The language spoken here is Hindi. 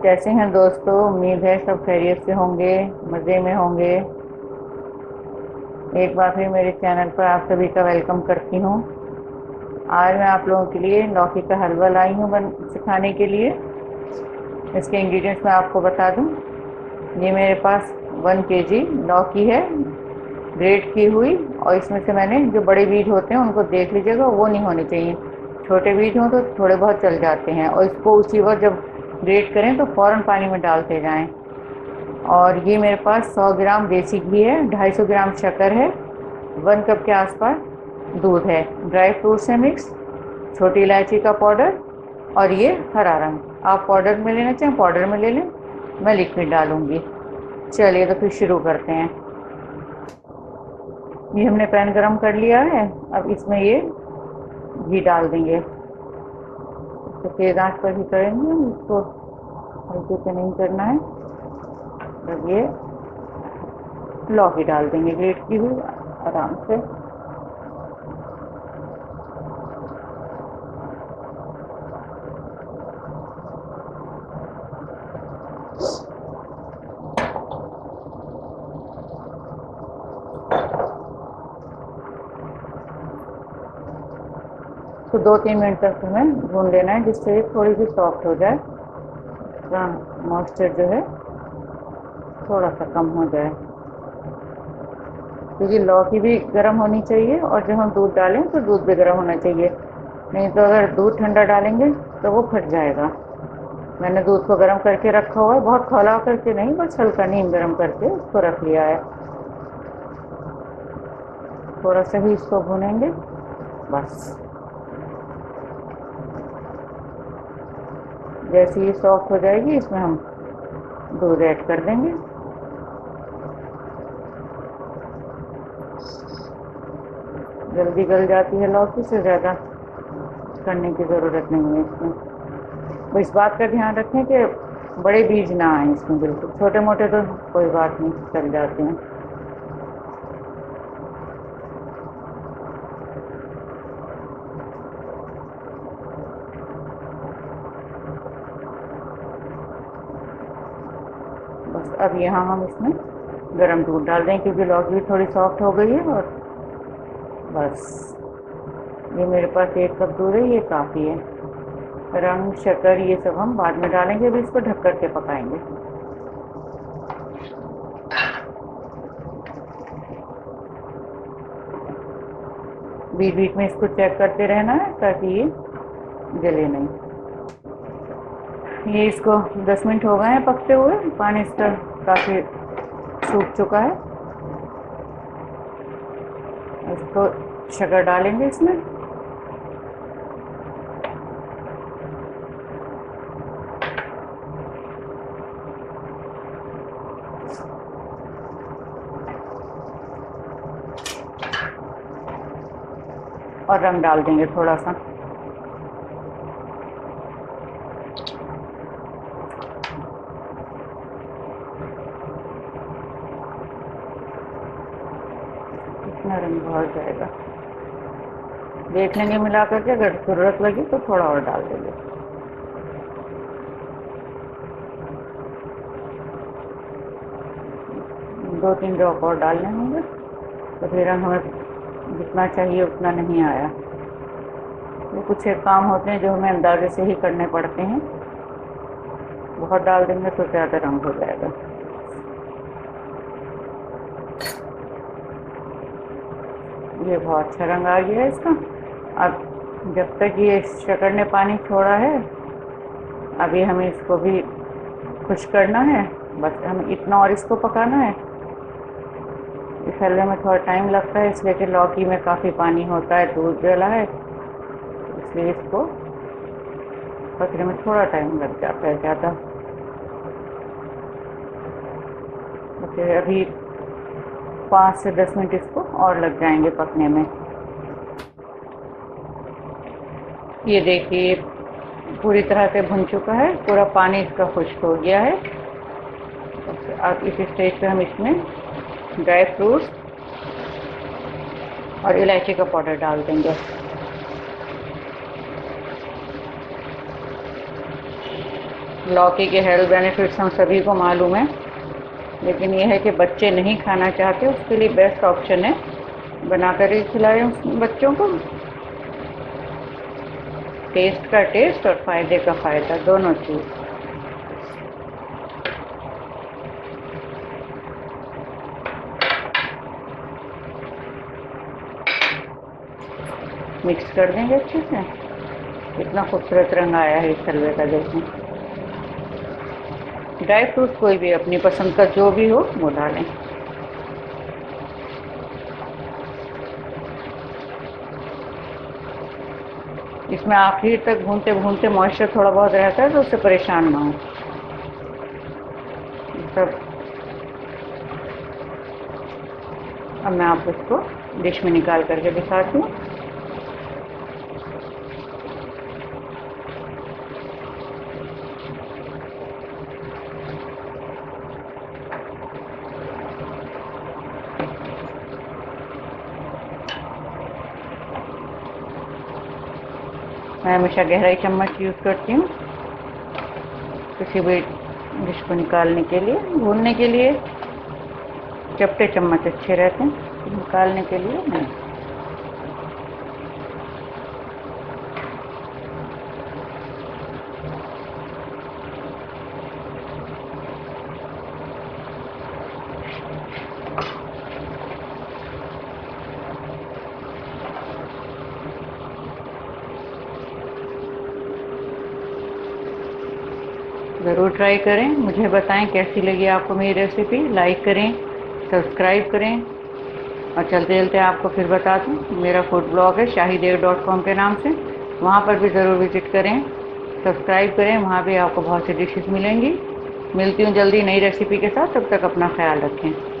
कैसे हैं दोस्तों। उम्मीद है सब खैरियत से होंगे, मज़े में होंगे। एक बार फिर मेरे चैनल पर आप सभी का वेलकम करती हूँ। आज मैं आप लोगों के लिए लौकी का हलवा लाई हूँ सिखाने के लिए। इसके इंग्रेडिएंट्स मैं आपको बता दूँ। ये मेरे पास 1 केजी लौकी है, ग्रेट की हुई। और इसमें से मैंने जो बड़े बीज होते हैं उनको देख लीजिएगा, वो नहीं होने चाहिए। छोटे बीज हों तो थोड़े बहुत चल जाते हैं। और इसको उसी वक्त जब ग्रेट करें तो फ़ौरन पानी में डालते जाएं। और ये मेरे पास 100 ग्राम देसी घी है, 250 ग्राम शक्कर है, 1 कप के आसपास दूध है, ड्राई फ्रूट्स है मिक्स, छोटी इलायची का पाउडर, और ये हरा रंग। आप पाउडर में लेना चाहें पाउडर में ले लें, मैं लिक्विड डालूंगी। चलिए तो फिर शुरू करते हैं। ये हमने पैन गरम कर लिया है। अब इसमें ये घी डाल देंगे। तो तेज आंच पर ही करेंगे, इसको हल्के से नहीं करना है। अब ये लौकी डाल देंगे ग्रेट की हुई आराम से। तो 2-3 मिनट तक हमें भून लेना है, जिससे ये थोड़ी सी सॉफ्ट हो जाए, मॉइस्चर जो है थोड़ा सा कम हो जाए। क्योंकि लौकी भी गर्म होनी चाहिए और जब हम दूध डालें तो दूध भी गर्म होना चाहिए। नहीं तो अगर दूध ठंडा डालेंगे तो वो फट जाएगा। मैंने दूध को गर्म करके रखा हुआ है, बहुत खौला करके नहीं, बस हल्का नीम गर्म करके उसको रख लिया है। थोड़ा सा ही इसको भूनेंगे बस। जैसे ये सॉफ्ट हो जाएगी इसमें हम दूध ऐड कर देंगे। जल्दी गल जाती है लौकी, से ज़्यादा करने की ज़रूरत नहीं है इसमें। तो इस बात का ध्यान रखें कि बड़े बीज ना आए इसमें, बिल्कुल छोटे मोटे तो कोई बात नहीं, चल जाते हैं। बस अब यहाँ हम इसमें गर्म दूध डाल दें, क्योंकि लौकी भी थोड़ी सॉफ्ट हो गई है। और बस ये मेरे पास 1 कप दूध है, ये काफ़ी है। रंग, शक्कर, ये सब हम बाद में डालेंगे, अभी इसको ढक कर के पकाएंगे। बीच बीच में इसको चेक करते रहना है ताकि ये जले नहीं। ये इसको 10 मिनट हो गए हैं पकते हुए, पानी इसका काफ़ी सूख चुका है। इसको शक्कर डालेंगे इसमें। और रंग डाल देंगे थोड़ा सा। इतना रंग बहुत जाएगा, देख लेंगे मिला करके, अगर ज़रूरत लगी तो थोड़ा और डाल देंगे। दो तीन ड्रॉप और डालने होंगे, तो फिर रंग हमें जितना चाहिए उतना नहीं आया। ये कुछ एक काम होते हैं जो हमें अंदाजे से ही करने पड़ते हैं। बहुत डाल देंगे तो ज़्यादा रंग हो जाएगा। ये बहुत अच्छा रंग आ गया है इसका। अब जब तक ये शक्कर ने पानी छोड़ा है, अभी हमें इसको भी खुश करना है। बस हमें इतना और इसको पकाना है। इस हलवे में थोड़ा टाइम लगता है, इसलिए कि लौकी में काफ़ी पानी होता है, दूध जला है, इसलिए इसको पकने में थोड़ा टाइम लग जाता है ज़्यादा। फिर अभी 5 से 10 मिनट इसको और लग जाएंगे पकने में। ये देखिए पूरी तरह से भुन चुका है, पूरा पानी इसका खुश्क हो गया है। अब इस स्टेज पे हम इसमें ड्राई फ्रूट्स और इलायची का पाउडर डाल देंगे। लौकी के हेल्थ बेनिफिट्स हम सभी को मालूम है, लेकिन यह है कि बच्चे नहीं खाना चाहते, उसके लिए बेस्ट ऑप्शन है बनाकर ही खिलाएं बच्चों को। टेस्ट का टेस्ट और फायदे का फायदा, दोनों चीज़। मिक्स कर देंगे अच्छे से। कितना खूबसूरत रंग आया है इस हलवे का, देखें। ड्राई फ्रूट कोई भी अपनी पसंद का जो भी हो वो डालें। इसमें आखिर तक भूनते भूनते मॉइस्चर थोड़ा बहुत रहता है, तो उससे परेशान ना हो सब। अब मैं आपको इसको डिश में निकाल करके दिखाती हूँ। मैं हमेशा गहराई चम्मच यूज़ करती हूँ किसी भी डिश को निकालने के लिए। भूनने के लिए चपटे चम्मच अच्छे रहते हैं, निकालने के लिए नहीं। ज़रूर ट्राई करें, मुझे बताएं कैसी लगी आपको मेरी रेसिपी। लाइक करें, सब्सक्राइब करें, और चलते चलते आपको फिर बता दूं, मेरा फूड ब्लॉग है shahidev.com के नाम से, वहाँ पर भी ज़रूर विजिट करें, सब्सक्राइब करें। वहाँ भी आपको बहुत सी डिशेस मिलेंगी। मिलती हूँ जल्दी नई रेसिपी के साथ, तब तक अपना ख्याल रखें।